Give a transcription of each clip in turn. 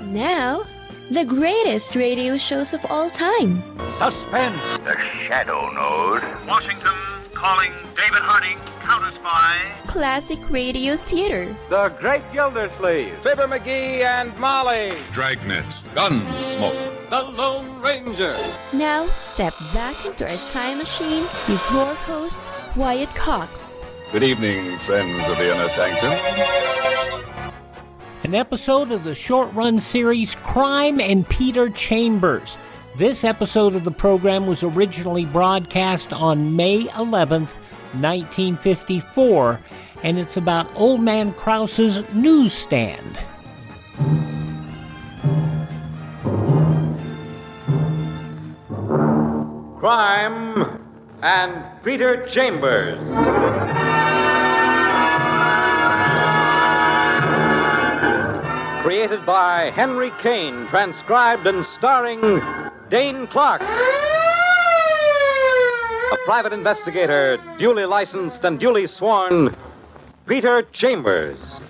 Now, the greatest radio shows of all time. Suspense. The Shadow Node. Washington calling David Harding, counter-spy. Classic radio theater. The Great Gildersleeve. Fibber McGee and Molly. Dragnet. Gunsmoke. The Lone Ranger. Now, step back into our time machine with your host, Wyatt Cox. Good evening, friends of the Inner Sanctum. An episode of the short-run series Crime and Peter Chambers. This episode of the program was originally broadcast on May 11th, 1954, and it's about Old Man Krause's newsstand. Crime and Peter Chambers. Created by Henry Kane, transcribed and starring Dane Clark. A private investigator, duly licensed and duly sworn, Peter Chambers.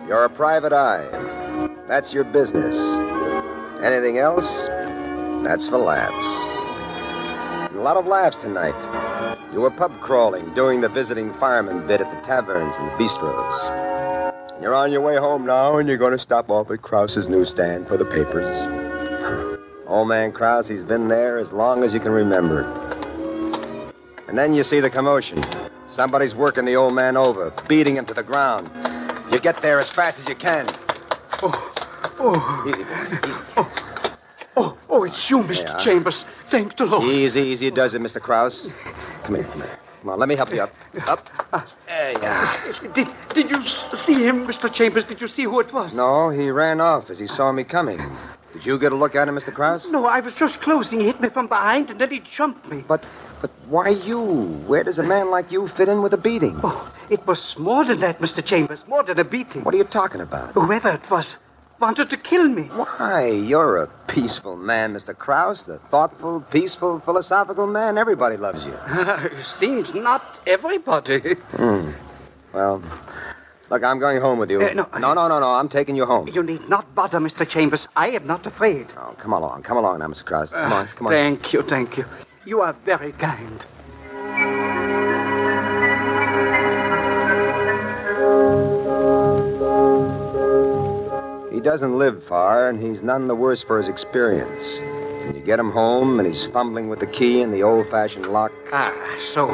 You're a private eye. That's your business. Anything else? That's for laughs. And a lot of laughs tonight. You were pub crawling, doing the visiting fireman bit at the taverns and the bistros. You're on your way home now, and you're going to stop off at Krause's newsstand for the papers. Old man Krause, he's been there as long as you can remember. And then you see the commotion. Somebody's working the old man over, beating him to the ground. You get there as fast as you can. Easy, boy. Easy. Oh, it's you, Mr. Chambers. Thank the Lord. Easy does it, Mr. Krause. Come here. Come on, let me help you up. Up. There you are. Did you see him, Mr. Chambers? Did you see who it was? No, he ran off as he saw me coming. Did you get a look at him, Mr. Krause? No, I was just closing. He hit me from behind, and then he jumped me. But why you? Where does a man like you fit in with a beating? Oh, it was more than that, Mr. Chambers. More than a beating. What are you talking about? Whoever it was wanted to kill me. Why, you're a peaceful man, Mr. Krause. The thoughtful, peaceful, philosophical man. Everybody loves you. Seems not everybody. Well, look, I'm going home with you. No. No. I'm taking you home. You need not bother, Mr. Chambers. I am not afraid. Oh, come along now, Mr. Krause. Come on. Thank you. You are very kind. He doesn't live far, and he's none the worse for his experience. And you get him home, and he's fumbling with the key and the old-fashioned lock. So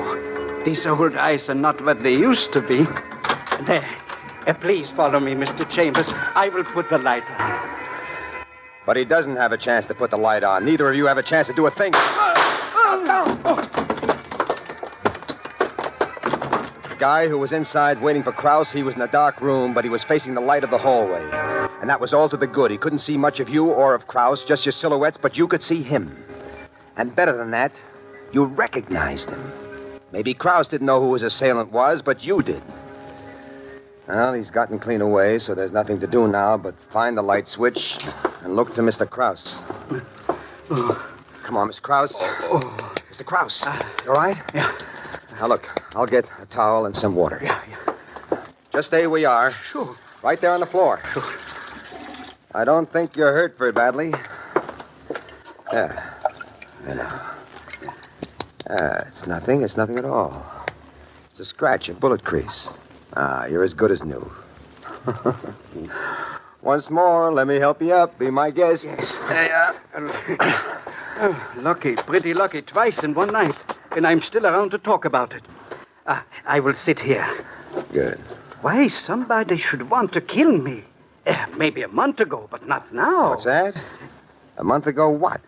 these old eyes are not what they used to be. There. Please follow me, Mr. Chambers. I will put the light on. But he doesn't have a chance to put the light on. Neither of you have a chance to do a thing. The guy who was inside waiting for Krause, he was in a dark room, but he was facing the light of the hallway. And that was all to the good. He couldn't see much of you or of Krause, just your silhouettes, but you could see him. And better than that, you recognized him. Maybe Krause didn't know who his assailant was, but you did. Well, he's gotten clean away, so there's nothing to do now but find the light switch and look to Mr. Krause. Come on, Mr. Krause. Mr. Krause, you all right? Yeah. Now, look, I'll get a towel and some water. Yeah. Just stay where you are. Sure. Right there on the floor. Sure. I don't think you're hurt very badly. There. It's nothing at all. It's a scratch, a bullet crease. You're as good as new. Once more, let me help you up. Be my guest. Yes. Lucky, pretty lucky. Twice in one night. And I'm still around to talk about it. I will sit here. Good. Why somebody should want to kill me? Maybe a month ago, but not now. What's that? A month ago, what?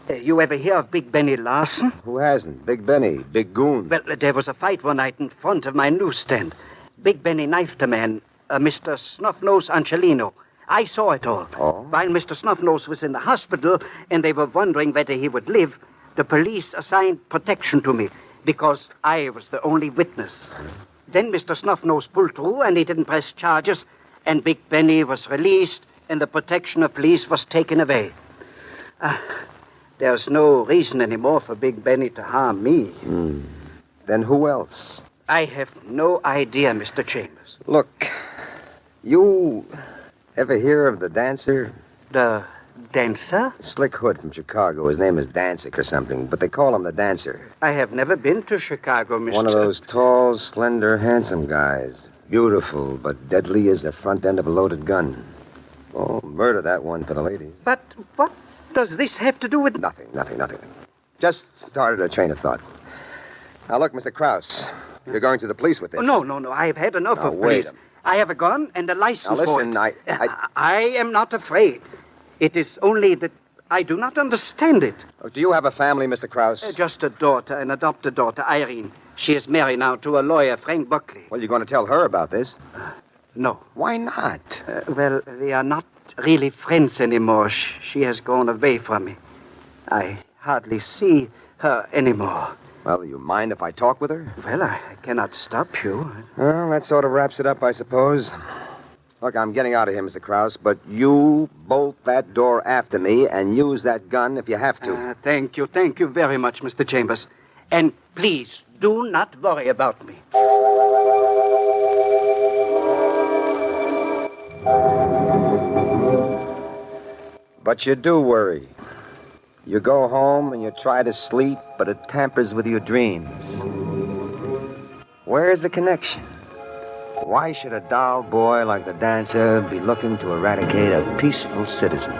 You ever hear of Big Benny Larson? Who hasn't? Big Benny, big goon. Well, there was a fight one night in front of my newsstand. Big Benny knifed a man, Mr. Snuffnose Angelino. I saw it all. Oh? While Mr. Snuffnose was in the hospital and they were wondering whether he would live, the police assigned protection to me because I was the only witness. Then Mr. Snuffnose pulled through and he didn't press charges, and Big Benny was released and the protection of police was taken away. There's no reason anymore for Big Benny to harm me. Then who else? I have no idea, Mr. Chambers. Look, you ever hear of the dancer? The dancer? Slick Hood from Chicago. His name is Danzig or something, but they call him the dancer. I have never been to Chicago, Mr. One of those tall, slender, handsome guys. Beautiful, but deadly as the front end of a loaded gun. Oh, murder that one for the ladies. But what does this have to do with... Nothing. Just started a train of thought. Now, look, Mr. Krause, you're going to the police with this. No. I have had enough of wait police. I have a gun and a license Now, listen, for it. I am not afraid. It is only that I do not understand it. Oh, do you have a family, Mr. Krause? Just a daughter, an adopted daughter, Irene. She is married now to a lawyer, Frank Buckley. Well, you're going to tell her about this? No. Why not? Well, we are not really friends anymore. She has gone away from me. I hardly see her anymore. Well, do you mind if I talk with her? Well, I cannot stop you. Well, that sort of wraps it up, I suppose. Look, I'm getting out of here, Mr. Krause, but you bolt that door after me and use that gun if you have to. Thank you very much, Mr. Chambers. And please, do not worry about me. But you do worry. You go home and you try to sleep, but it tampers with your dreams. Where's the connection? Why should a doll boy like the dancer be looking to eradicate a peaceful citizen?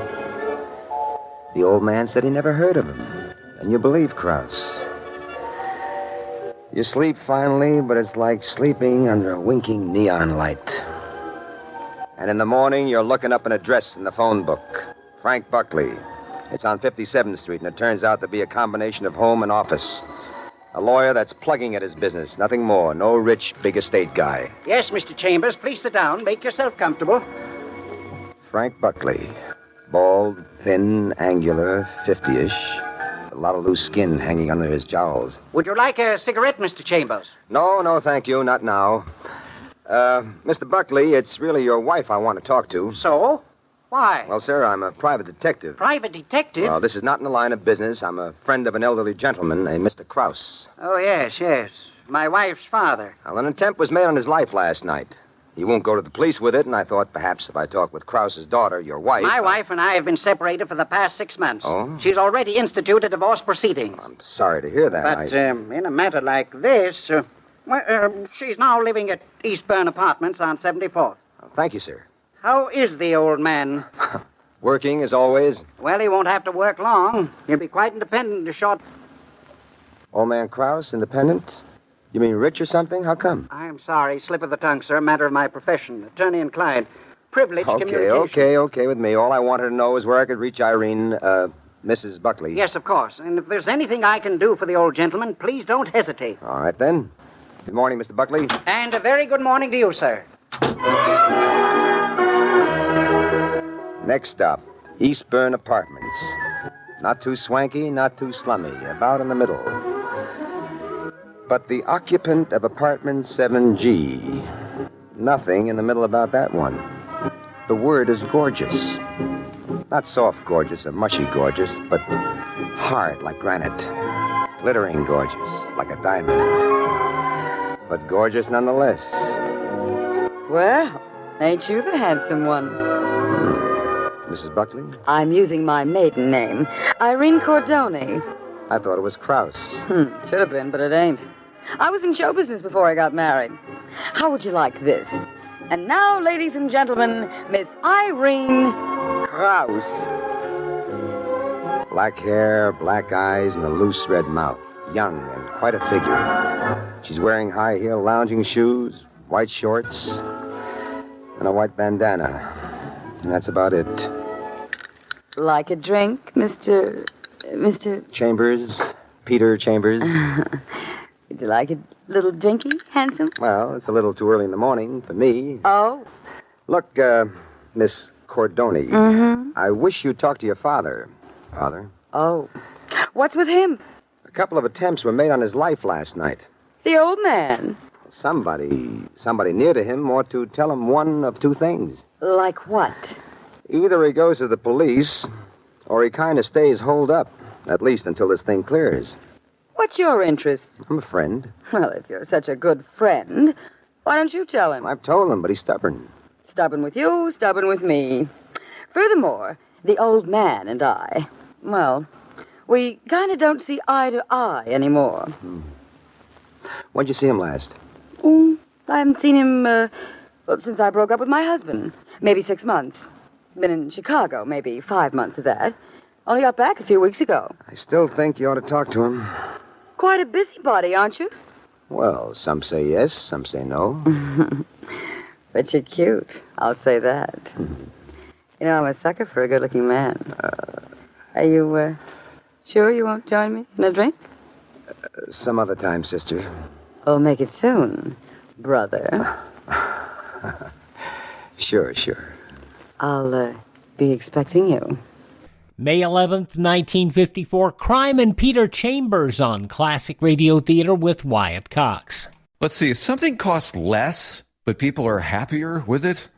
The old man said he never heard of him, and you believe Krause. You sleep finally, but it's like sleeping under a winking neon light. And in the morning, you're looking up an address in the phone book. Frank Buckley. It's on 57th Street, and it turns out to be a combination of home and office. A lawyer that's plugging at his business, nothing more. No rich, big estate guy. Yes, Mr. Chambers, please sit down. Make yourself comfortable. Frank Buckley. Bald, thin, angular, 50-ish. A lot of loose skin hanging under his jowls. Would you like a cigarette, Mr. Chambers? No, thank you. Not now. Mr. Buckley, it's really your wife I want to talk to. So? Why? Well, sir, I'm a private detective. Private detective? Well, this is not in the line of business. I'm a friend of an elderly gentleman, a Mr. Krause. Oh, yes. My wife's father. Well, an attempt was made on his life last night. He won't go to the police with it, and I thought perhaps if I talked with Krause's daughter, your wife... My wife and I have been separated for the past 6 months. Oh? She's already instituted divorce proceedings. I'm sorry to hear that. But in a matter like this, she's now living at Eastburn Apartments on 74th. Oh, thank you, sir. How is the old man? Working, as always. Well, he won't have to work long. He'll be quite independent in a short... Old man Krause, independent? You mean rich or something? How come? I'm sorry. Slip of the tongue, sir. Matter of my profession. Attorney and client. Privileged communication. Okay with me. All I wanted to know is where I could reach Irene, Mrs. Buckley. Yes, of course. And if there's anything I can do for the old gentleman, please don't hesitate. All right, then. Good morning, Mr. Buckley. And a very good morning to you, sir. Next stop, Eastburn Apartments. Not too swanky, not too slummy. About in the middle. But the occupant of apartment 7G. Nothing in the middle about that one. The word is gorgeous. Not soft gorgeous or mushy gorgeous, but hard like granite. Glittering gorgeous, like a diamond. But gorgeous nonetheless. Well, ain't you the handsome one? Mrs. Buckley? I'm using my maiden name, Irene Cordoni. I thought it was Krause. Should have been, but it ain't. I was in show business before I got married. How would you like this? And now, ladies and gentlemen, Miss Irene Krause. Black hair, black eyes, and a loose red mouth. Young and quite a figure. She's wearing high-heel lounging shoes, white shorts, and a white bandana. And that's about it. Like a drink, Mr. Chambers? Peter Chambers? Would you like a little drinky, handsome? Well, it's a little too early in the morning for me. Oh? Look, Miss Cordoni. I wish you'd talk to your father. Father? Oh. What's with him? A couple of attempts were made on his life last night. The old man? Somebody near to him ought to tell him one of two things. Like what? Either he goes to the police, or he kind of stays holed up. At least until this thing clears. What's your interest? I'm a friend. Well, if you're such a good friend, why don't you tell him? I've told him, but he's stubborn. Stubborn with you, stubborn with me. Furthermore, the old man and I, well, we kind of don't see eye to eye anymore. When'd you see him last? I haven't seen him, since I broke up with my husband. Maybe 6 months. Been in Chicago, maybe 5 months of that. Only got back a few weeks ago. I still think you ought to talk to him. Quite a busybody, aren't you? Well, some say yes, some say no. But you're cute. I'll say that. You know, I'm a sucker for a good-looking man. Are you, sure you won't join me in a drink? Some other time, sister. We'll make it soon, brother. Sure. I'll, be expecting you. May 11th, 1954, Crime and Peter Chambers on Classic Radio Theater with Wyatt Cox. Let's see, if something costs less, but people are happier with it,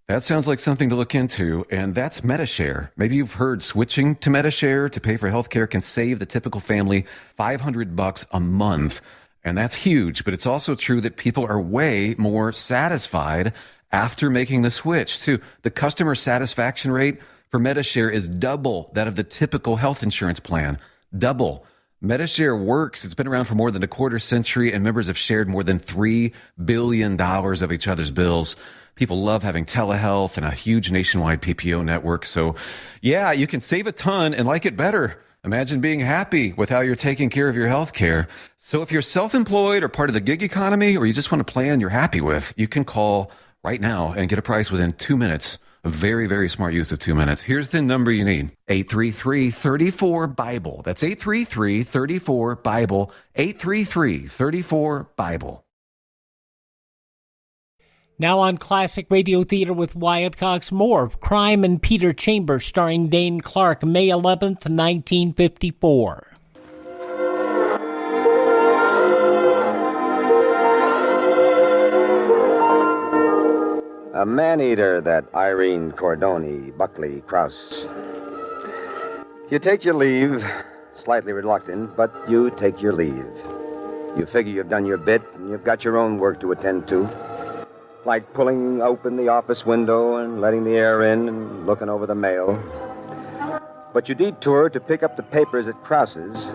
that sounds like something to look into, and that's MediShare. Maybe you've heard switching to MediShare to pay for healthcare can save the typical family $500 a month, and that's huge, but it's also true that people are way more satisfied after making the switch, too. The customer satisfaction rate for MediShare is double that of the typical health insurance plan. Double. MediShare works. It's been around for more than a quarter century, and members have shared more than $3 billion of each other's bills. People love having telehealth and a huge nationwide PPO network. So, yeah, you can save a ton and like it better. Imagine being happy with how you're taking care of your health care. So if you're self-employed or part of the gig economy, or you just want a plan you're happy with, you can call right now and get a price within 2 minutes. A very, very smart use of 2 minutes. Here's the number you need. 833-34-BIBLE. That's 833-34-BIBLE. 833-34-BIBLE. Now on Classic Radio Theater with Wyatt Cox, more of Crime and Peter Chambers starring Dane Clark, May 11th, 1954. A man-eater, that Irene Cordoni, Buckley, Krause. You take your leave, slightly reluctant, but you take your leave. You figure you've done your bit, and you've got your own work to attend to. Like pulling open the office window and letting the air in and looking over the mail. But you detour to pick up the papers at Krause's.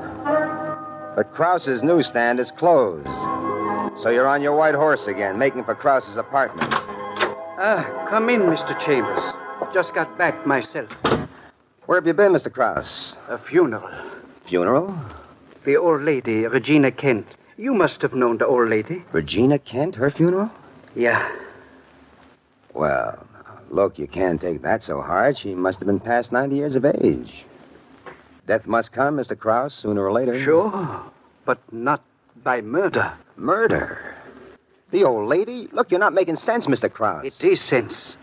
But Krause's newsstand is closed. So you're on your white horse again, making for Krause's apartment. Come in, Mr. Chambers. Just got back myself. Where have you been, Mr. Krause? A funeral. Funeral? The old lady, Regina Kent. You must have known the old lady. Regina Kent, her funeral? Yeah. Well, look, you can't take that so hard. She must have been past 90 years of age. Death must come, Mr. Krause, sooner or later. Sure, but not by murder. Murder? The old lady? Look, you're not making sense, Mr. Krause. It is sense.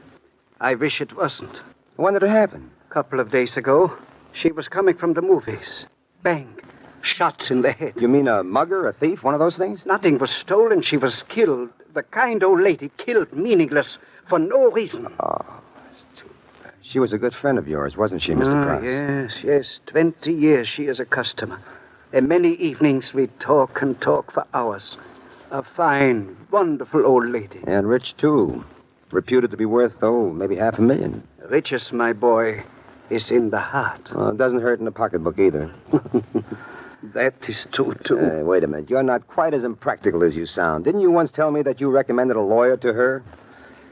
I wish it wasn't. When did it happen? A couple of days ago. She was coming from the movies. Bang. Shots in the head. You mean a mugger, a thief, one of those things? Nothing was stolen. She was killed. The kind old lady killed meaningless for no reason. Oh, that's too bad. She was a good friend of yours, wasn't she, Mr. Krause? Yes. 20 years she is a customer. And many evenings we talk and talk for hours. A fine, wonderful old lady. And rich, too. Reputed to be worth, maybe $500,000. Riches, my boy, is in the heart. Well, it doesn't hurt in the pocketbook either. That is true, too. Wait a minute. You're not quite as impractical as you sound. Didn't you once tell me that you recommended a lawyer to her?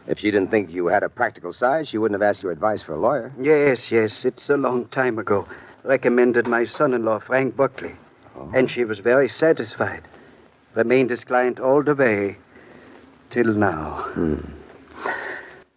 If she didn't think you had a practical side, she wouldn't have asked your advice for a lawyer. Yes. It's a long time ago. Recommended my son-in-law, Frank Buckley. Oh. And she was very satisfied. Remained his client all the way till now. And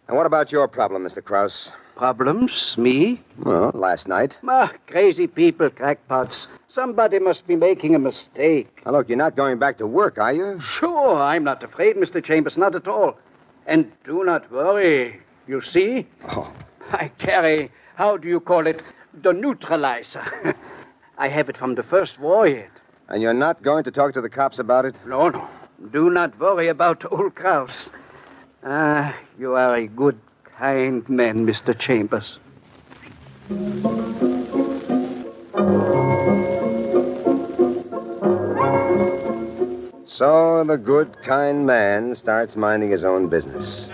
what about your problem, Mr. Krause? Problems? Me? Well, last night. Crazy people, crackpots. Somebody must be making a mistake. Now, look, you're not going back to work, are you? Sure, I'm not afraid, Mr. Chambers, not at all. And do not worry, you see? Oh. I carry, how do you call it, the neutralizer. I have it from the first war yet. And you're not going to talk to the cops about it? No. Do not worry about old Krause. You are a good, kind man, Mr. Chambers. So the good, kind man starts minding his own business.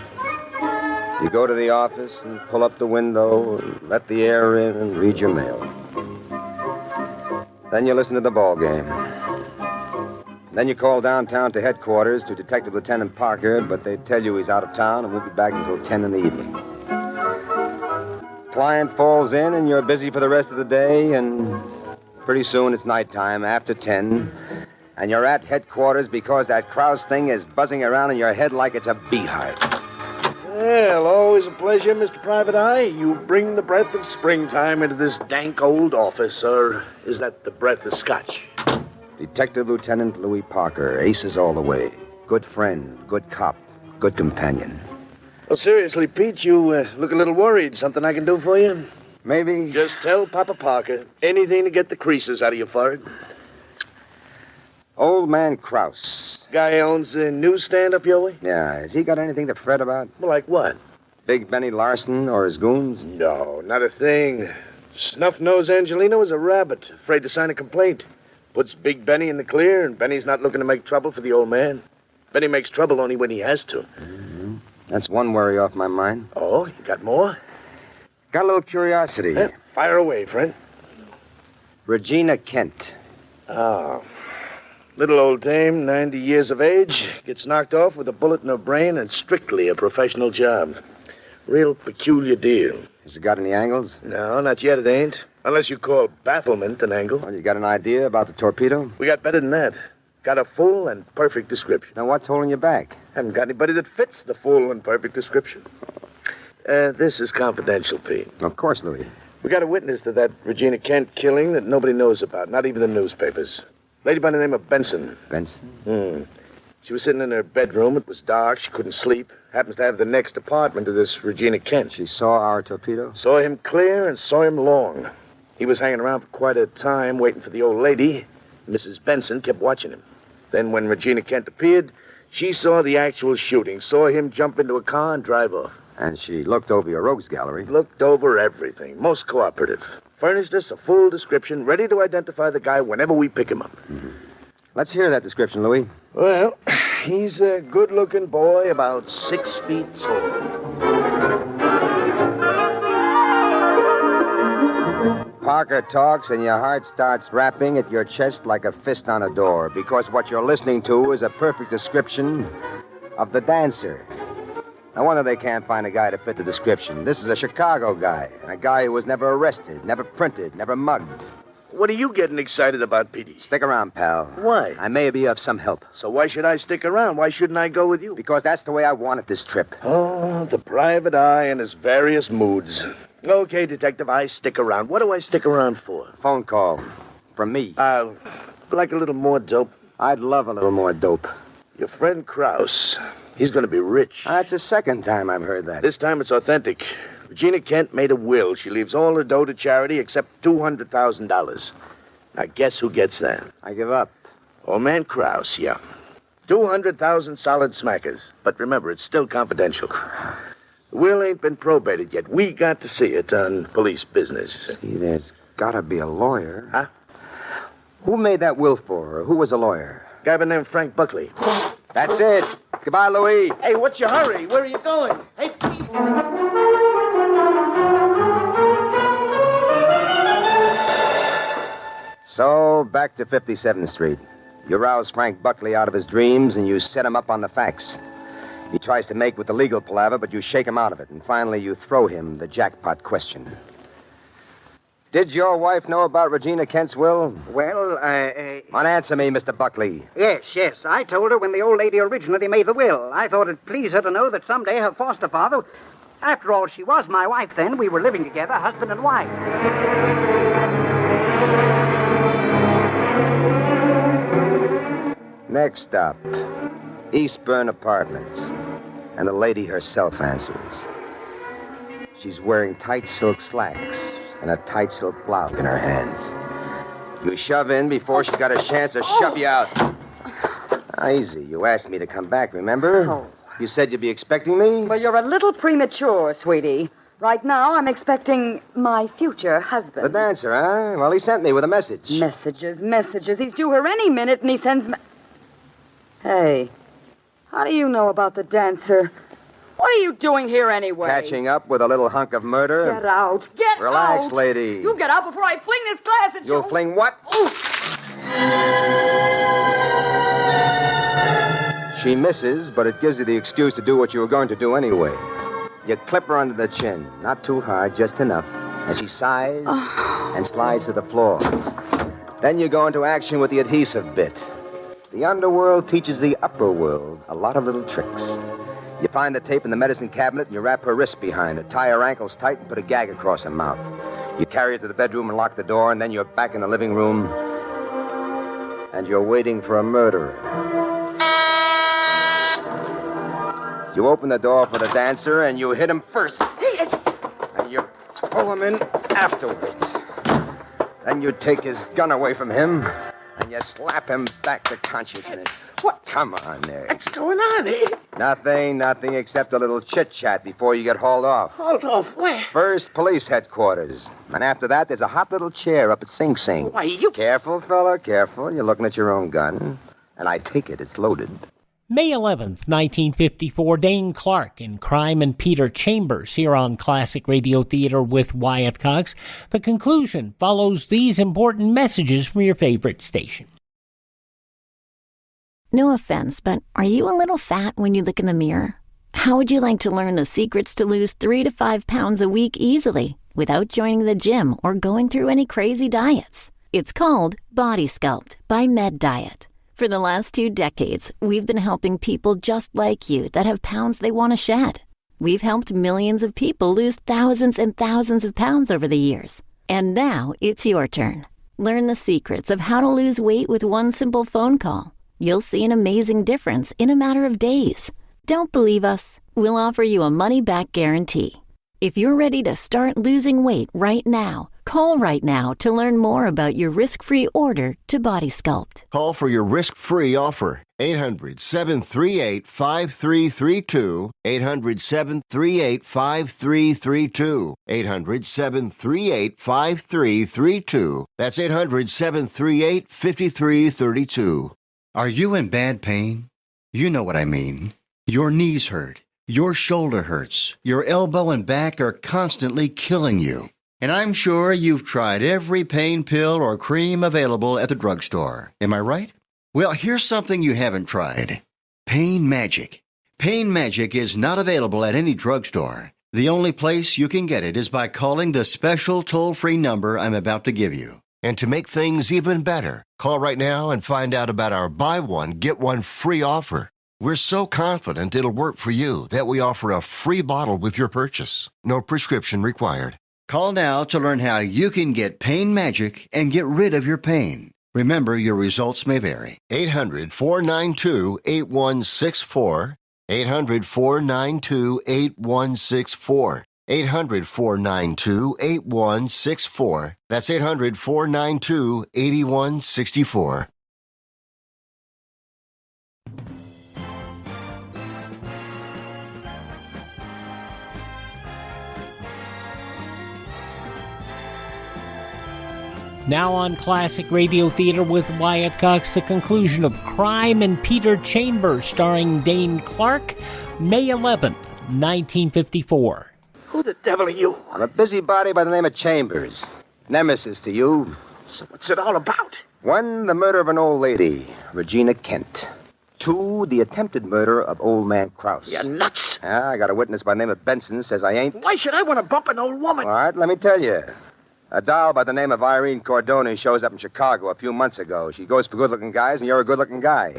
You go to the office and pull up the window and let the air in and read your mail. Then you listen to the ball game. Then you call downtown to headquarters to Detective Lieutenant Parker, but they tell you he's out of town and won't be back until 10 in the evening. Client falls in and you're busy for the rest of the day, and pretty soon it's nighttime after 10, and you're at headquarters because that Krause thing is buzzing around in your head like it's a beehive. Well, always a pleasure, Mr. Private Eye. You bring the breath of springtime into this dank old office, or is that the breath of scotch? Detective Lieutenant Louis Parker, aces all the way. Good friend, good cop, good companion. Well, seriously, Pete, you look a little worried. Something I can do for you? Maybe. Just tell Papa Parker anything to get the creases out of your forehead. Old man Krause. Guy owns a newsstand up your way? Yeah, has he got anything to fret about? Well, like what? Big Benny Larson or his goons? No, not a thing. Snuff-nosed Angelino is a rabbit, afraid to sign a complaint. Puts Big Benny in the clear, and Benny's not looking to make trouble for the old man. Benny makes trouble only when he has to. Mm-hmm. That's one worry off my mind. Oh, you got more? Got a little curiosity. Fire away, friend. Regina Kent. Oh. Little old dame, 90 years of age, gets knocked off with a bullet in her brain and strictly a professional job. Real peculiar deal. Has it got any angles? No, not yet it ain't. Unless you call bafflement an angle. Well, you got an idea about the torpedo? We got better than that. Got a full and perfect description. Now, what's holding you back? Haven't got anybody that fits the full and perfect description. This is confidential, Pete. Of course, Louis. We got a witness to that Regina Kent killing that nobody knows about, not even the newspapers. Lady by the name of Benson. Benson? She was sitting in her bedroom. It was dark. She couldn't sleep. Happens to have the next apartment to this Regina Kent. She saw our torpedo? Saw him clear and saw him long. He was hanging around for quite a time waiting for the old lady. Mrs. Benson kept watching him. Then when Regina Kent appeared, she saw the actual shooting, saw him jump into a car and drive off. And she looked over your rogues gallery? Looked over everything. Most cooperative. Furnished us a full description, ready to identify the guy whenever we pick him up. Mm-hmm. Let's hear that description, Louis. Well, he's a good-looking boy, about 6 feet tall. Parker talks and your heart starts rapping at your chest like a fist on a door, because what you're listening to is a perfect description of the dancer. No wonder they can't find a guy to fit the description. This is a Chicago guy, and a guy who was never arrested, never printed, never mugged. What are you getting excited about, Petey? Stick around, pal. Why? I may be of some help. So why should I stick around? Why shouldn't I go with you? Because that's the way I wanted this trip. Oh, the private eye and his various moods. Okay, Detective, I stick around. What do I stick around for? Phone call. From me. Like a little more dope. I'd love a little more dope. Your friend Krause. He's going to be rich. That's the second time I've heard that. This time it's authentic. Regina Kent made a will. She leaves all her dough to charity except $200,000. Now, guess who gets that? I give up. Old man Krause, yeah. 200,000 solid smackers. But remember, it's still confidential. The will ain't been probated yet. We got to see it on police business. See, there's got to be a lawyer. Huh? Who made that will for her? Who was a lawyer? Guy by the name of Frank Buckley. That's it. Goodbye, Louis. Hey, what's your hurry? Where are you going? Hey, Pete. So, back to 57th Street. You rouse Frank Buckley out of his dreams, and you set him up on the facts. He tries to make with the legal palaver, but you shake him out of it. And finally, you throw him the jackpot question. Did your wife know about Regina Kent's will? Well, Answer me, Mr. Buckley. Yes. I told her when the old lady originally made the will. I thought it'd please her to know that someday her foster father... After all, she was my wife then. We were living together, husband and wife. Next stop, Eastburn Apartments. And the lady herself answers. She's wearing tight silk slacks and a tight silk blouse in her hands. You shove in before she got a chance to shove you out. Easy. You asked me to come back, remember? Oh. You said you'd be expecting me? Well, you're a little premature, sweetie. Right now, I'm expecting my future husband. The dancer, huh? Well, he sent me with a message. Messages. He's due her any minute, and he sends... Hey, how do you know about the dancer? What are you doing here anyway? Catching up with a little hunk of murder? Get out. Get out. Relax, lady. You get out before I fling this glass at you. You'll fling what? She misses, but it gives you the excuse to do what you were going to do anyway. You clip her under the chin. Not too hard, just enough. And she sighs and slides to the floor. Then you go into action with the adhesive bit. The underworld teaches the upper world a lot of little tricks. You find the tape in the medicine cabinet and you wrap her wrists behind it, tie her ankles tight, and put a gag across her mouth. You carry her to the bedroom and lock the door, and then you're back in the living room, and you're waiting for a murderer. You open the door for the dancer, and you hit him first. And you pull him in afterwards. Then you take his gun away from him, and you slap him back to consciousness. What? Come on there. What's going on here? Nothing except a little chit-chat before you get hauled off. Hauled off where? First, police headquarters. And after that, there's a hot little chair up at Sing Sing. Why, you... Careful, fella, careful. You're looking at your own gun. And I take it it's loaded. May 11th, 1954, Dane Clark in Crime and Peter Chambers here on Classic Radio Theater with Wyatt Cox. The conclusion follows these important messages from your favorite station. No offense, but are you a little fat when you look in the mirror? How would you like to learn the secrets to lose 3 to 5 pounds a week easily without joining the gym or going through any crazy diets? It's called Body Sculpt by Med Diet. For the last 2 decades, we've been helping people just like you that have pounds they want to shed. We've helped millions of people lose thousands and thousands of pounds over the years. And now it's your turn. Learn the secrets of how to lose weight with one simple phone call. You'll see an amazing difference in a matter of days. Don't believe us? We'll offer you a money-back guarantee. If you're ready to start losing weight right now, call right now to learn more about your risk-free order to Body Sculpt. Call for your risk-free offer. 800-738-5332. 800-738-5332. 800-738-5332. That's 800-738-5332. Are you in bad pain? You know what I mean. Your knees hurt. Your shoulder hurts. Your elbow and back are constantly killing you. And I'm sure you've tried every pain pill or cream available at the drugstore. Am I right? Well, here's something you haven't tried. Pain Magic. Pain Magic is not available at any drugstore. The only place you can get it is by calling the special toll-free number I'm about to give you. And to make things even better, call right now and find out about our buy one, get one free offer. We're so confident it'll work for you that we offer a free bottle with your purchase. No prescription required. Call now to learn how you can get Pain Magic and get rid of your pain. Remember, your results may vary. 800-492-8164. 800-492-8164. 800-492-8164. That's 800-492-8164. Now on Classic Radio Theater with Wyatt Cox, the conclusion of Crime and Peter Chambers, starring Dane Clark, May 11th, 1954. Who the devil are you? I'm a busybody by the name of Chambers. Nemesis to you. So what's it all about? 1, the murder of an old lady, Regina Kent. 2, the attempted murder of old man Krause. You're nuts. I got a witness by the name of Benson, says I ain't. Why should I want to bump an old woman? All right, let me tell you. A doll by the name of Irene Cordoni shows up in Chicago a few months ago. She goes for good-looking guys, and you're a good-looking guy.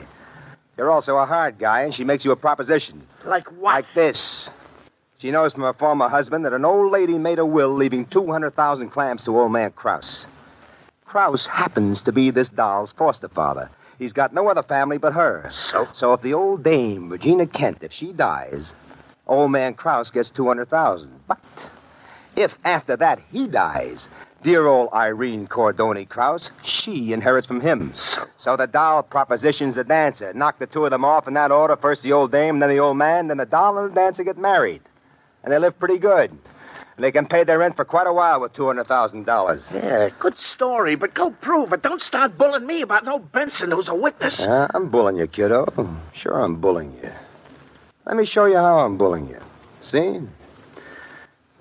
You're also a hard guy, and she makes you a proposition. Like what? Like this. She knows from her former husband that an old lady made a will leaving 200,000 clams to old man Krause. Krause happens to be this doll's foster father. He's got no other family but her. So if the old dame, Regina Kent, if she dies, old man Krause gets 200,000. But if after that he dies, dear old Irene Cordoni Krause, she inherits from him. So the doll propositions the dancer. Knock the two of them off in that order. First the old dame, then the old man, then the doll and the dancer get married. And they live pretty good. And they can pay their rent for quite a while with $200,000. Yeah, good story, but go prove it. Don't start bullying me about no Benson who's a witness. I'm bullying you, kiddo. Sure, I'm bullying you. Let me show you how I'm bullying you. See?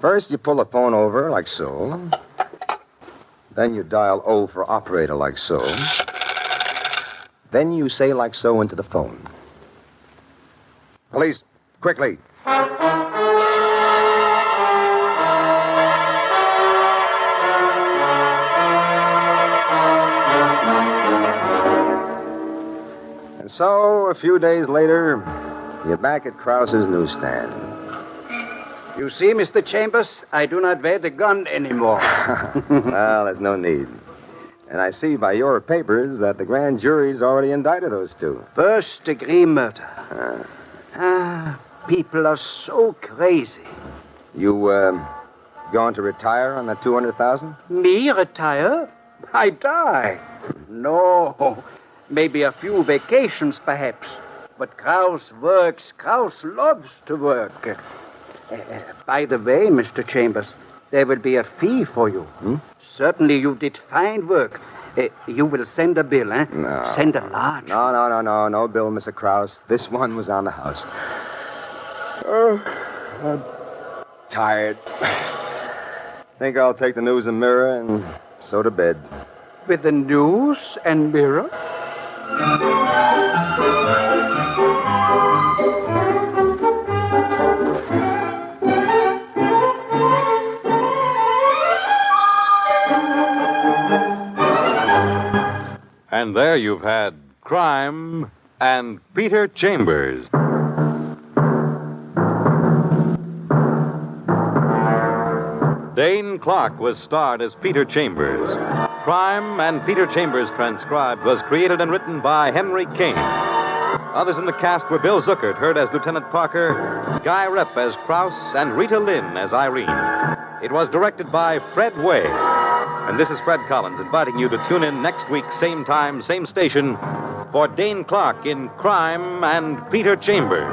First, you pull the phone over like so. Then you dial O for operator like so. Then you say like so into the phone. Police, quickly. And so, a few days later, you're back at Krause's newsstand. You see, Mr. Chambers, I do not wear the gun anymore. Well, there's no need. And I see by your papers that the grand jury's already indicted those two. First-degree murder. People are so crazy. You, going to retire on that $200,000? Me retire? I die. No. Maybe a few vacations, perhaps. But Krause works. Krause loves to work. By the way, Mr. Chambers, there will be a fee for you. Certainly you did fine work. You will send a bill, eh? No. Send a large. No bill, Mr. Krause. This one was on the house. I'm tired. Think I'll take the News and Mirror and so to bed. With the News and Mirror? And there you've had Crime and Peter Chambers. Dane Clark was starred as Peter Chambers. Crime and Peter Chambers Transcribed was created and written by Henry King. Others in the cast were Bill Zuckert, heard as Lieutenant Parker, Guy Repp as Krauss, and Rita Lynn as Irene. It was directed by Fred Way. And this is Fred Collins inviting you to tune in next week, same time, same station, for Dane Clark in Crime and Peter Chambers.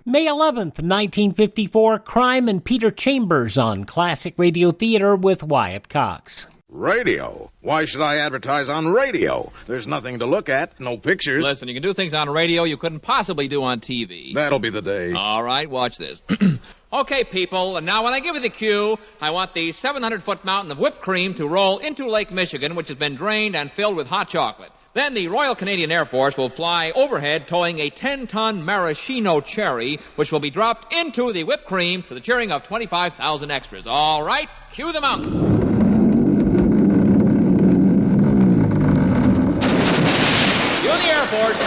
May 11th, 1954, Crime and Peter Chambers on Classic Radio Theater with Wyatt Cox. Radio? Why should I advertise on radio? There's nothing to look at, no pictures. Listen, you can do things on radio you couldn't possibly do on TV. That'll be the day. All right, watch this. Okay, people, and now when I give you the cue, I want the 700-foot mountain of whipped cream to roll into Lake Michigan, which has been drained and filled with hot chocolate. Then the Royal Canadian Air Force will fly overhead towing a 10-ton maraschino cherry, which will be dropped into the whipped cream to the cheering of 25,000 extras. All right, cue the mountain. Cue the Air Force.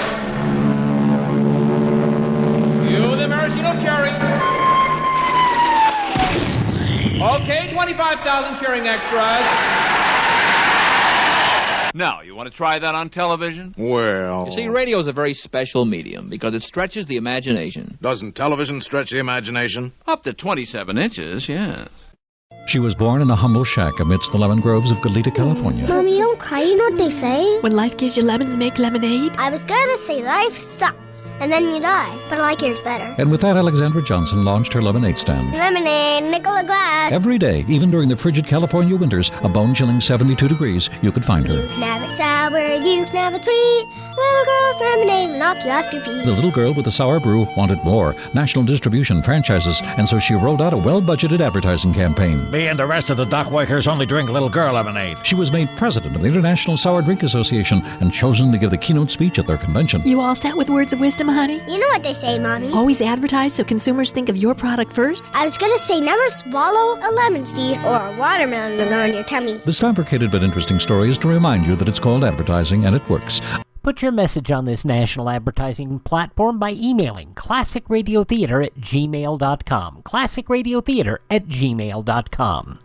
Cue the maraschino cherry. Okay, 25,000 cheering extras. Now, you want to try that on television? Well... You see, radio is a very special medium because it stretches the imagination. Doesn't television stretch the imagination? Up to 27 inches, yes. She was born in a humble shack amidst the lemon groves of Goleta, California. Mommy, don't cry. You know what they say? When life gives you lemons, make lemonade. I was going to say life sucks, and then you die. But I like yours better. And with that, Alexandra Johnson launched her lemonade stand. Lemonade, nickel a glass. Every day, even during the frigid California winters, a bone-chilling 72 degrees, you could find her. You can have it sour, you can have it sweet. Little girl's lemonade will knock you off your feet. The little girl with the sour brew wanted more, national distribution, franchises, and so she rolled out a well-budgeted advertising campaign. Me and the rest of the dockworkers only drink little girl lemonade. She was made president of the International Sour Drink Association and chosen to give the keynote speech at their convention. You all set with words of wisdom, honey? You know what they say, Mommy. Always advertise so consumers think of your product first? I was going to say never swallow a lemon seed or a watermelon to go in your tummy. This fabricated but interesting story is to remind you that it's called advertising and it works. Put your message on this national advertising platform by emailing classicradiotheater@gmail.com. classicradiotheater@gmail.com.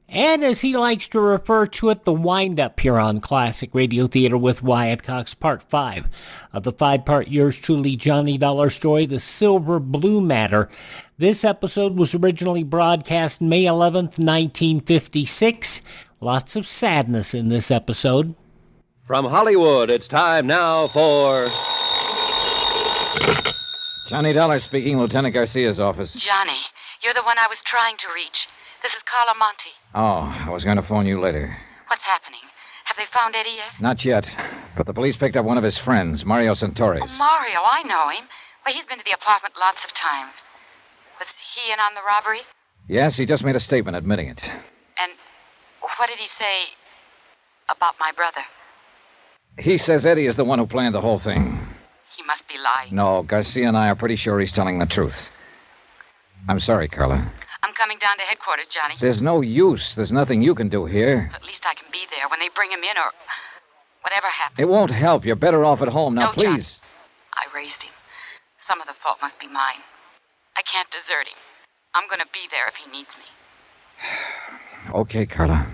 And as he likes to refer to it, the wind-up here on Classic Radio Theater with Wyatt Cox, Part 5 of the 5-part yours truly Johnny Dollar story, The Silver Blue Matter. This episode was originally broadcast May 11th, 1956. Lots of sadness in this episode. From Hollywood, it's time now for Johnny Dollar speaking, Lieutenant Garcia's office. Johnny, you're the one I was trying to reach. This is Carla Monte. Oh, I was going to phone you later. What's happening? Have they found Eddie yet? Not yet, but the police picked up one of his friends, Mario Santoris. Oh, Mario, I know him. Well, he's been to the apartment lots of times. Was he in on the robbery? Yes, he just made a statement admitting it. And what did he say about my brother? He says Eddie is the one who planned the whole thing. He must be lying. No, Garcia and I are pretty sure he's telling the truth. I'm sorry, Carla. I'm coming down to headquarters, Johnny. There's no use. There's nothing you can do here. At least I can be there when they bring him in or whatever happens. It won't help. You're better off at home. Now, No, please. Johnny. I raised him. Some of the fault must be mine. I can't desert him. I'm going to be there if he needs me. Okay, Carla.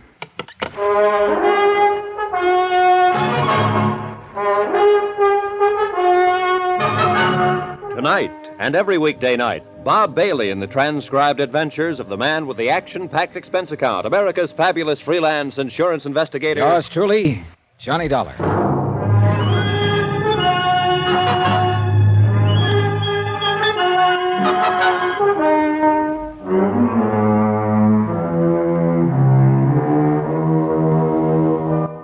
Tonight and every weekday night, Bob Bailey in the transcribed adventures of the man with the action-packed expense account, America's fabulous freelance insurance investigator. Yours truly, Johnny Dollar.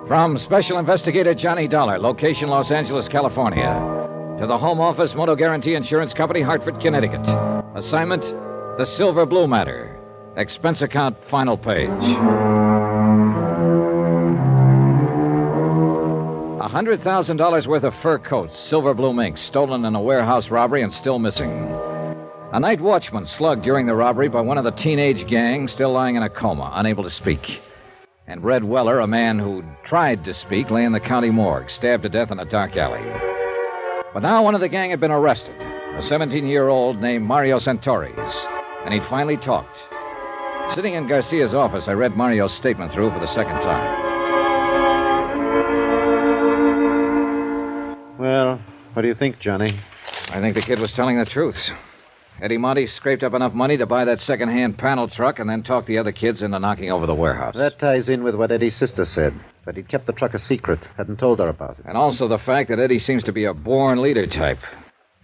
From Special Investigator Johnny Dollar, location Los Angeles, California. To the Home Office Motor Guarantee Insurance Company, Hartford, Connecticut. Assignment, the Silver Blue Matter. Expense account, final page. $100,000 worth of fur coats, silver blue mink, stolen in a warehouse robbery and still missing. A night watchman slugged during the robbery by one of the teenage gang, still lying in a coma, unable to speak. And Red Weller, a man who tried to speak, lay in the county morgue, stabbed to death in a dark alley. But now one of the gang had been arrested, a 17-year-old named Mario Santoris, and he'd finally talked. Sitting in Garcia's office, I read Mario's statement through for the second time. Well, what do you think, Johnny? I think the kid was telling the truth. Eddie Monte scraped up enough money to buy that second-hand panel truck and then talked the other kids into knocking over the warehouse. That ties in with what Eddie's sister said, that he'd kept the truck a secret, hadn't told her about it. And also the fact that Eddie seems to be a born leader type.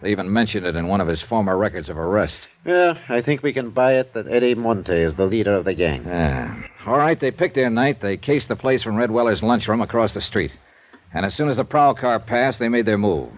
They even mentioned it in one of his former records of arrest. Yeah, I think we can buy it that Eddie Monte is the leader of the gang. Yeah. All right, they picked their night. They cased the place from Red Weller's lunchroom across the street. And as soon as the prowl car passed, they made their move.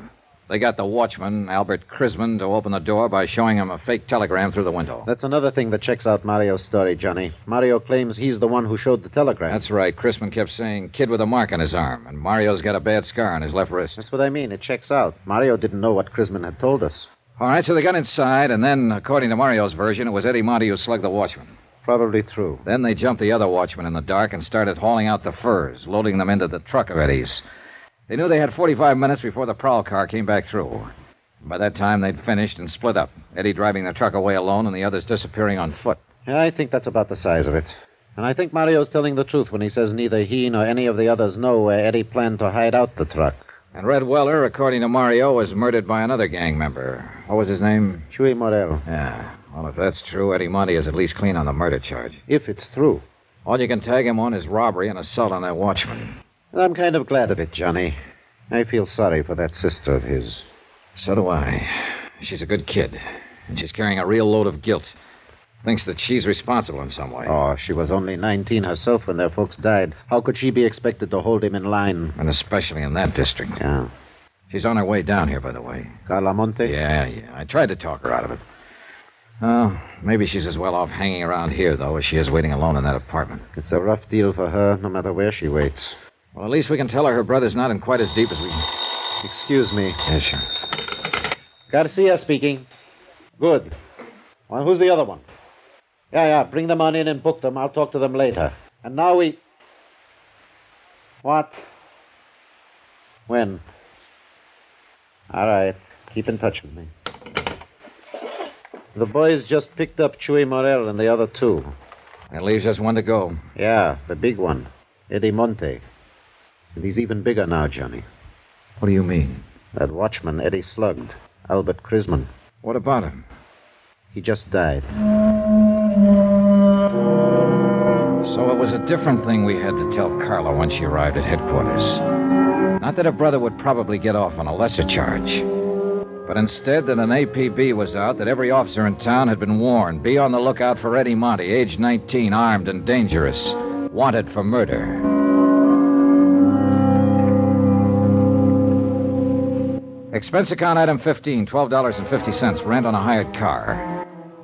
They got the watchman, Albert Krisman, to open the door by showing him a fake telegram through the window. That's another thing that checks out Mario's story, Johnny. Mario claims he's the one who showed the telegram. That's right. Krisman kept saying, kid with a mark on his arm, and Mario's got a bad scar on his left wrist. That's what I mean. It checks out. Mario didn't know what Krisman had told us. All right, so they got inside, and then, according to Mario's version, it was Eddie Monte who slugged the watchman. Probably true. Then they jumped the other watchman in the dark and started hauling out the furs, loading them into the truck of Eddie's. They knew they had 45 minutes before the prowl car came back through. By that time, they'd finished and split up, Eddie driving the truck away alone and the others disappearing on foot. Yeah, I think that's about the size of it. And I think Mario's telling the truth when he says neither he nor any of the others know where Eddie planned to hide out the truck. And Red Weller, according to Mario, was murdered by another gang member. What was his name? Chuy Morel. Yeah. Well, if that's true, Eddie Monte is at least clean on the murder charge. If it's true. All you can tag him on is robbery and assault on that watchman. I'm kind of glad of it, Johnny. I feel sorry for that sister of his. So do I. She's a good kid, and she's carrying a real load of guilt. Thinks that she's responsible in some way. Oh, she was only 19 herself when their folks died. How could she be expected to hold him in line? And especially in that district. Yeah. She's on her way down here, by the way. Carla Monte? Yeah. I tried to talk her out of it. Oh, maybe she's as well off hanging around here, though, as she is waiting alone in that apartment. It's a rough deal for her, no matter where she waits. Well, at least we can tell her brother's not in quite as deep as we... Excuse me. Yeah, sure. Garcia speaking. Good. Well, who's the other one? Yeah, bring them on in and book them. I'll talk to them later. And now we... What? When? All right. Keep in touch with me. The boys just picked up Chuy Morel and the other two. That leaves just one to go. Yeah, the big one. Eddie Monte. And he's even bigger now, Johnny. What do you mean? That watchman Eddie slugged. Albert Krisman. What about him? He just died. So it was a different thing we had to tell Carla when she arrived at headquarters. Not that her brother would probably get off on a lesser charge, But instead that an APB was out that every officer in town had been warned. Be on the lookout for Eddie Monty, age 19, armed and dangerous. Wanted for murder. Expense account item 15, $12.50, rent on a hired car.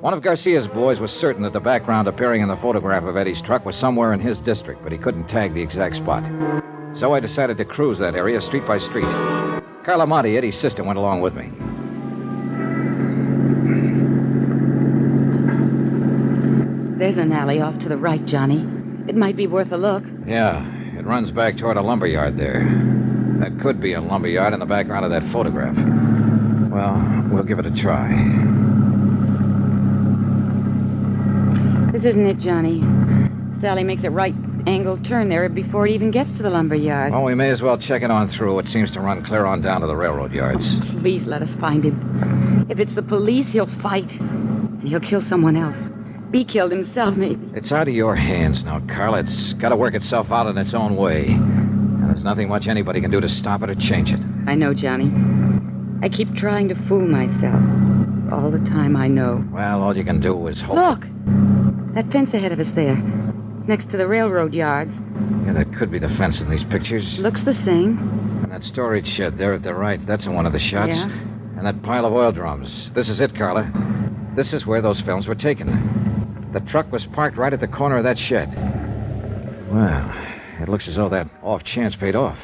One of Garcia's boys was certain that the background appearing in the photograph of Eddie's truck was somewhere in his district, but he couldn't tag the exact spot. So I decided to cruise that area street by street. Carla Monty, Eddie's sister, went along with me. There's an alley off to the right, Johnny. It might be worth a look. Yeah, it runs back toward a lumberyard there. That could be a lumberyard in the background of that photograph. Well, we'll give it a try. This isn't it, Johnny. Sally makes a right-angled turn there before it even gets to the lumberyard. Well, we may as well check it on through. It seems to run clear on down to the railroad yards. Please let us find him. If it's the police, he'll fight. And he'll kill someone else. Be killed himself, maybe. It's out of your hands now, Carla. It's got to work itself out in its own way. And there's nothing much anybody can do to stop it or change it. I know, Johnny. I keep trying to fool myself. All the time I know. Well, all you can do is hope. Look! That fence ahead of us there. Next to the railroad yards. Yeah, that could be the fence in these pictures. Looks the same. And that storage shed there at the right, that's in one of the shots. Yeah. And that pile of oil drums. This is it, Carla. This is where those films were taken. The truck was parked right at the corner of that shed. Well, it looks as though that off chance paid off.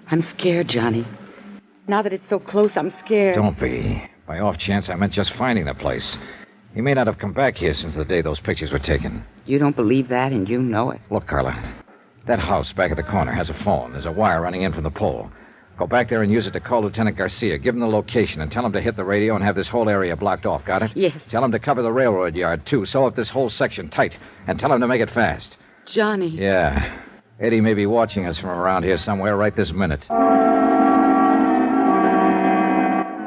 I'm scared, Johnny. Now that it's so close, I'm scared. Don't be. By off chance, I meant just finding the place. He may not have come back here since the day those pictures were taken. You don't believe that, and you know it. Look, Carla. That house back at the corner has a phone. There's a wire running in from the pole. Go back there and use it to call Lieutenant Garcia. Give him the location and tell him to hit the radio and have this whole area blocked off. Got it? Yes. Tell him to cover the railroad yard, too. Sew up this whole section tight. And tell him to make it fast. Johnny. Yeah. Eddie may be watching us from around here somewhere right this minute.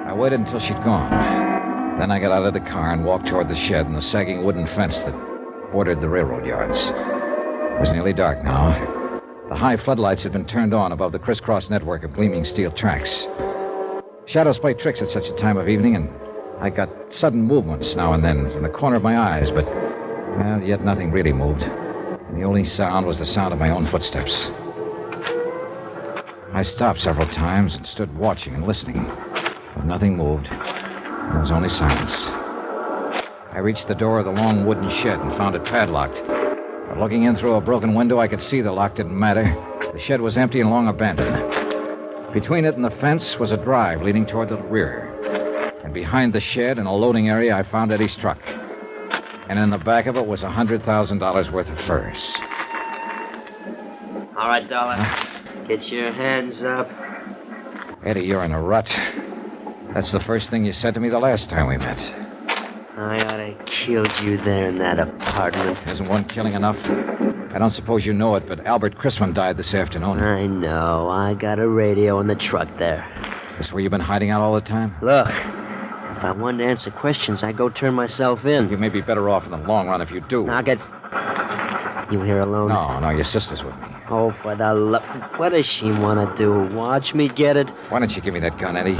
I waited until she'd gone. Then I got out of the car and walked toward the shed and the sagging wooden fence that bordered the railroad yards. It was nearly dark now. The high floodlights had been turned on above the crisscross network of gleaming steel tracks. Shadows play tricks at such a time of evening, and I got sudden movements now and then from the corner of my eyes, but, well, yet nothing really moved. And the only sound was the sound of my own footsteps. I stopped several times and stood watching and listening, but nothing moved. There was only silence. I reached the door of the long wooden shed and found it padlocked. But looking in through a broken window, I could see the lock didn't matter. The shed was empty and long abandoned. Between it and the fence was a drive leading toward the rear. And behind the shed, in a loading area, I found Eddie's truck. And in the back of it was $100,000 worth of furs. All right, Dollar. Get your hands up. Eddie, you're in a rut. That's the first thing you said to me the last time we met. I ought to have killed you there in that apartment. Isn't one killing enough? I don't suppose you know it, but Albert Chrisman died this afternoon. I know. I got a radio in the truck there. This where you've been hiding out all the time? Look, if I wanted to answer questions, I'd go turn myself in. You may be better off in the long run if you do. I'll get... You here alone? No, your sister's with me. Oh, for the love... What does she want to do? Watch me get it? Why don't you give me that gun, Eddie?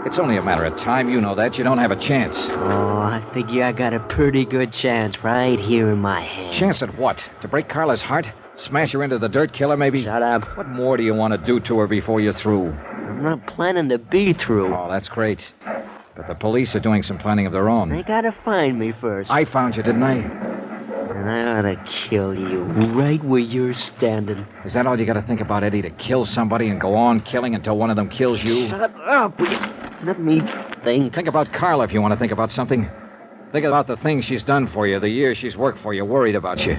It's only a matter of time. You know that. You don't have a chance. Oh, I figure I got a pretty good chance right here in my hand. Chance at what? To break Carla's heart? Smash her into the dirt, kill her, maybe? Shut up. What more do you want to do to her before you're through? I'm not planning to be through. Oh, that's great. But the police are doing some planning of their own. They gotta find me first. I found you, didn't I? And I ought to kill you right where you're standing. Is that all you gotta think about, Eddie? To kill somebody and go on killing until one of them kills you? Shut up! Let me think. Think about Carla if you want to think about something. Think about the things she's done for you, the years she's worked for you, worried about you.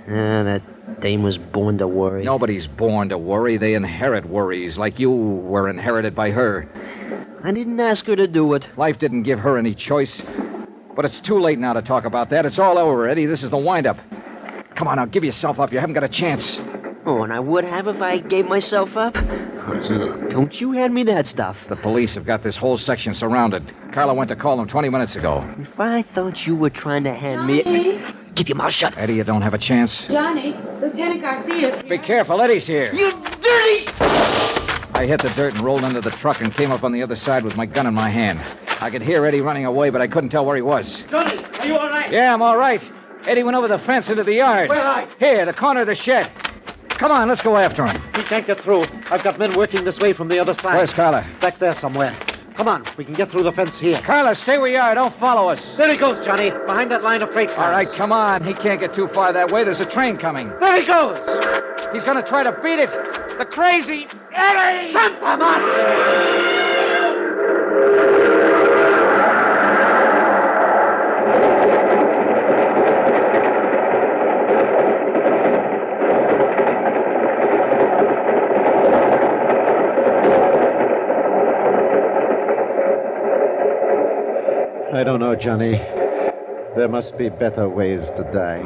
That dame was born to worry. Nobody's born to worry. They inherit worries, like you were inherited by her. I didn't ask her to do it. Life didn't give her any choice. But it's too late now to talk about that. It's all over, Eddie. This is the wind-up. Come on now, give yourself up. You haven't got a chance. Oh, and I would have if I gave myself up? Don't you hand me that stuff. The police have got this whole section surrounded. Carla went to call them 20 minutes ago. If I thought you were trying to hand me... Keep your mouth shut. Eddie, you don't have a chance. Johnny, Lieutenant Garcia's here. Be careful, Eddie's here. You dirty... I hit the dirt and rolled under the truck and came up on the other side with my gun in my hand. I could hear Eddie running away, but I couldn't tell where he was. Johnny, are you all right? Yeah, I'm all right. Eddie went over the fence into the yards. Where are you? Here, the corner of the shed. Come on, let's go after him. He can't get through. I've got men working this way from the other side. Where's Carla? Back there somewhere. Come on, we can get through the fence here. Carla, stay where you are. Don't follow us. There he goes, Johnny, behind that line of freight cars. All right, come on. He can't get too far that way. There's a train coming. There he goes! He's going to try to beat it. The crazy Eddie! Santa Madre! I don't know, Johnny. There must be better ways to die.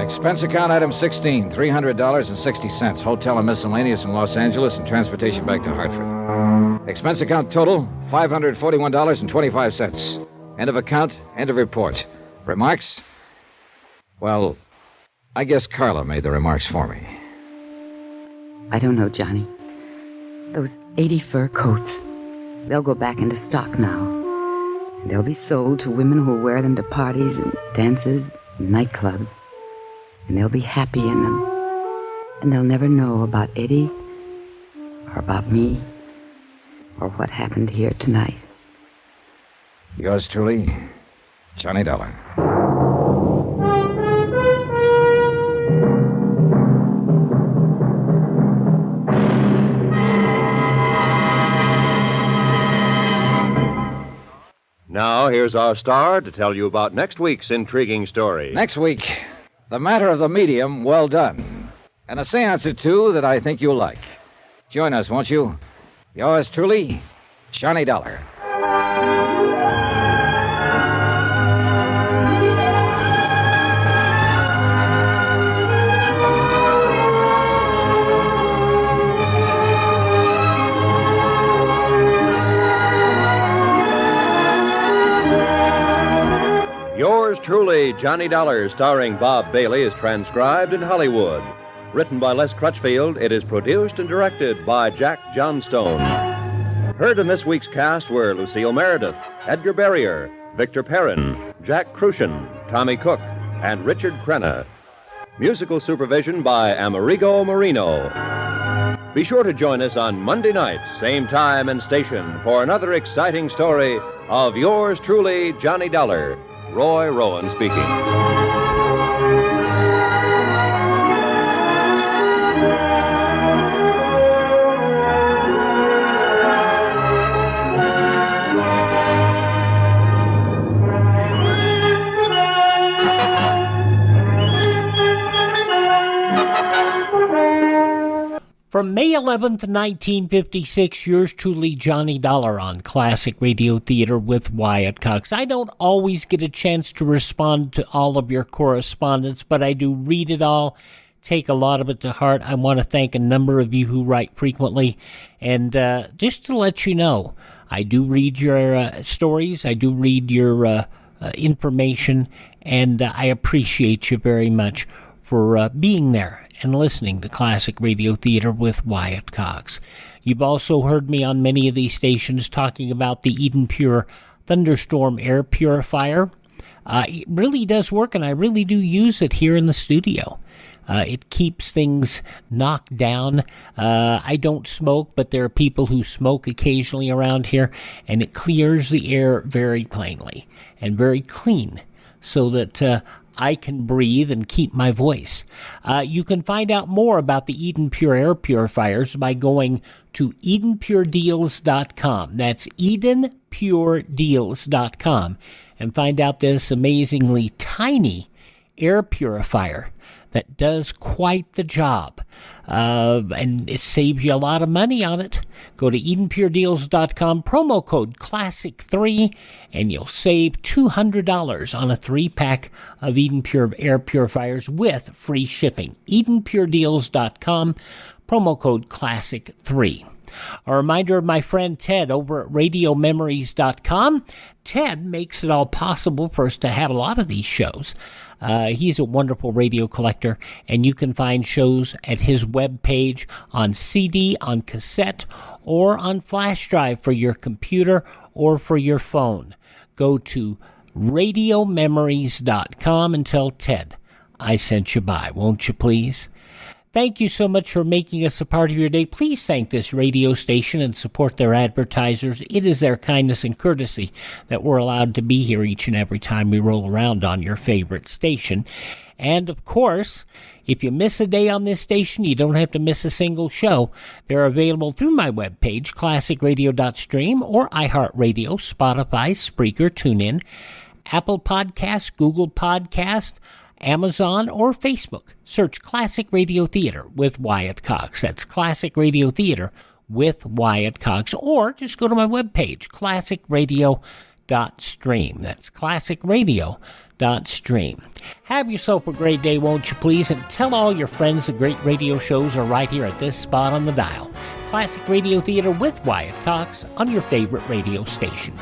Expense account item 16, $300.60. Hotel and miscellaneous in Los Angeles and transportation back to Hartford. Expense account total, $541.25. End of account, end of report. Remarks? Well, I guess Carla made the remarks for me. I don't know, Johnny. Those 80 fur coats, they'll go back into stock now. And they'll be sold to women who'll wear them to parties and dances and nightclubs. And they'll be happy in them. And they'll never know about Eddie or about me or what happened here tonight. Yours truly, Johnny Dollar. Now, here's our star to tell you about next week's intriguing story. Next week, The Matter of the Medium, well done. And a seance or two that I think you'll like. Join us, won't you? Yours truly, Johnny Dollar. Yours truly, Johnny Dollar, starring Bob Bailey, is transcribed in Hollywood. Written by Les Crutchfield, it is produced and directed by Jack Johnstone. Heard in this week's cast were Lucille Meredith, Edgar Barrier, Victor Perrin, Jack Crucian, Tommy Cook, and Richard Crenna. Musical supervision by Amerigo Marino. Be sure to join us on Monday night, same time and station, for another exciting story of yours truly, Johnny Dollar. Roy Rowan speaking. From May 11th, 1956, yours truly, Johnny Dollar, on Classic Radio Theater with Wyatt Cox. I don't always get a chance to respond to all of your correspondence, but I do read it all, take a lot of it to heart. I want to thank a number of you who write frequently. And just to let you know, I do read your stories, I do read your information, and I appreciate you very much for being there and listening to Classic Radio Theater with Wyatt Cox. You've also heard me on many of these stations talking about the Eden Pure Thunderstorm Air Purifier. It really does work, and I really do use it here in the studio. It keeps things knocked down. I don't smoke, but there are people who smoke occasionally around here, and it clears the air very plainly and very clean so that I can breathe and keep my voice. You can find out more about the Eden Pure Air Purifiers by going to EdenPureDeals.com. That's EdenPureDeals.com. And find out this amazingly tiny air purifier that does quite the job. And it saves you a lot of money on it. Go to EdenPureDeals.com, promo code Classic3, and you'll save $200 on a 3-pack of Eden Pure air purifiers with free shipping. EdenPureDeals.com, promo code Classic3. A reminder of my friend Ted over at RadioMemories.com. Ted makes it all possible for us to have a lot of these shows. He's a wonderful radio collector, and you can find shows at his webpage on CD, on cassette, or on flash drive for your computer or for your phone. Go to radiomemories.com and tell Ted I sent you by, won't you please? Thank you so much for making us a part of your day. Please thank this radio station and support their advertisers. It is their kindness and courtesy that we're allowed to be here each and every time we roll around on your favorite station. And, of course, if you miss a day on this station, you don't have to miss a single show. They're available through my webpage, classicradio.stream, or iHeartRadio, Spotify, Spreaker, TuneIn, Apple Podcasts, Google Podcasts, Amazon, or Facebook. Search Classic Radio Theater with Wyatt Cox. That's Classic Radio Theater with Wyatt Cox. Or just go to my webpage, classicradio.stream. That's classicradio.stream. Have yourself a great day, won't you please? And tell all your friends the great radio shows are right here at this spot on the dial. Classic Radio Theater with Wyatt Cox on your favorite radio station.